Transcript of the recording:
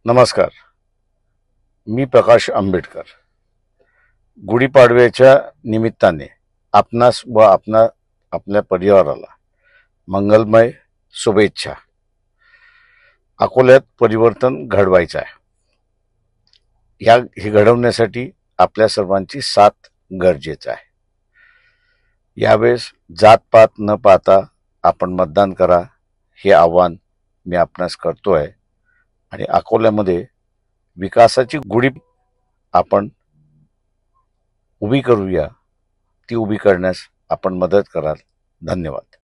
नमस्कार. मी प्रकाश आंबेडकर. गुढीपाडव्याच्या निमित्ताने आपणास व आपल्या परिवाराला मंगलमय शुभेच्छा. अकोल्यात परिवर्तन घडवायचं आहे. हे घडवण्यासाठी आपल्या सर्वांची साथ गरजेचं आहे. यावेळेस जातपात न पाहता आपण मतदान करा, हे आव्हान मी आपणास करतोय. आणि अकोल्यामध्ये विकासाची गुढी आपण उभी करूया. ती उभी करण्यास आपण मदत कराल. धन्यवाद.